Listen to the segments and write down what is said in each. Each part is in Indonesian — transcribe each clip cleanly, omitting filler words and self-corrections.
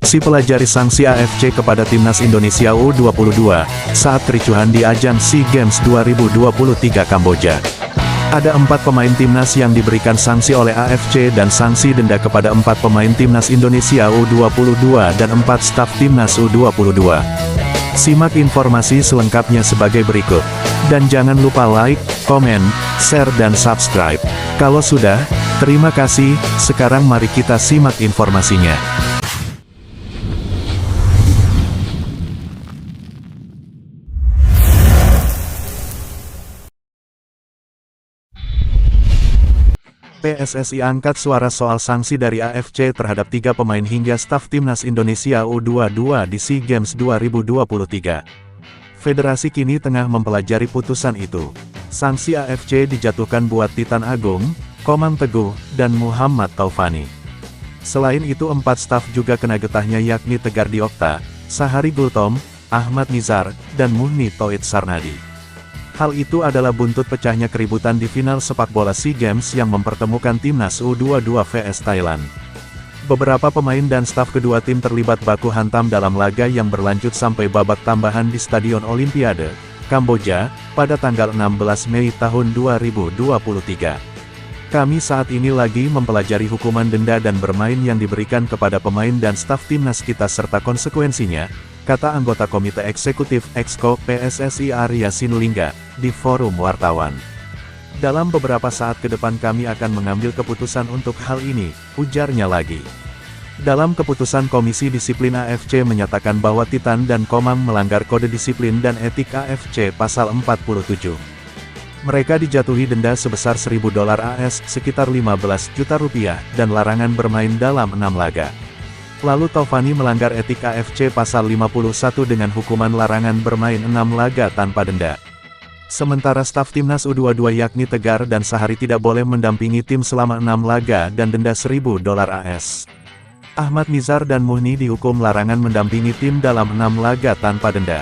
Si pelajari sanksi AFC kepada Timnas Indonesia U22, saat kericuhan di ajang SEA Games 2023 Kamboja. Ada 4 pemain Timnas yang diberikan sanksi oleh AFC dan sanksi denda kepada 4 pemain Timnas Indonesia U22 dan 4 staf Timnas U22. Simak informasi selengkapnya sebagai berikut. Dan jangan lupa like, komen, share dan subscribe. Kalau sudah, terima kasih. Sekarang mari kita simak informasinya. PSSI angkat suara soal sanksi dari AFC terhadap 3 pemain hingga staf Timnas Indonesia U22 di SEA Games 2023. Federasi kini tengah mempelajari putusan itu. Sanksi AFC dijatuhkan buat Titan Agung, Komang Teguh, dan Muhammad Taufani. Selain itu 4 staf juga kena getahnya yakni Tegar Diokta, Sahari Gultom, Ahmad Nizar, dan Muhni Toit Sarnadi. Hal itu adalah buntut pecahnya keributan di final sepak bola SEA Games yang mempertemukan Timnas U22 vs Thailand. Beberapa pemain dan staf kedua tim terlibat baku hantam dalam laga yang berlanjut sampai babak tambahan di Stadion Olimpiade, Kamboja, pada tanggal 16 Mei tahun 2023. Kami saat ini lagi mempelajari hukuman denda dan bermain yang diberikan kepada pemain dan staf Timnas kita serta konsekuensinya, kata anggota Komite Eksekutif Exco PSSI Arya Sinulinga, di forum wartawan. Dalam beberapa saat ke depan kami akan mengambil keputusan untuk hal ini, ujarnya lagi. Dalam keputusan Komisi Disiplin AFC menyatakan bahwa Titan dan Komang melanggar Kode Disiplin dan Etik AFC Pasal 47. Mereka dijatuhi denda sebesar $1.000 AS sekitar 15 juta rupiah dan larangan bermain dalam 6 laga. Lalu Taufani melanggar etik AFC Pasal 51 dengan hukuman larangan bermain 6 laga tanpa denda. Sementara staf Timnas U22 yakni Tegar dan Sahari tidak boleh mendampingi tim selama 6 laga dan denda $1.000 AS. Ahmad Nizar dan Muhni dihukum larangan mendampingi tim dalam 6 laga tanpa denda.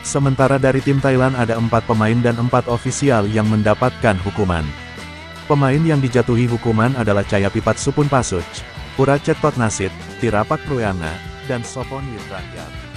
Sementara dari tim Thailand ada 4 pemain dan 4 ofisial yang mendapatkan hukuman. Pemain yang dijatuhi hukuman adalah Cayapipat Supun Pasuch, Puracet Tot Nasit, Tirapak Pruana, dan Sopon Witrakyat.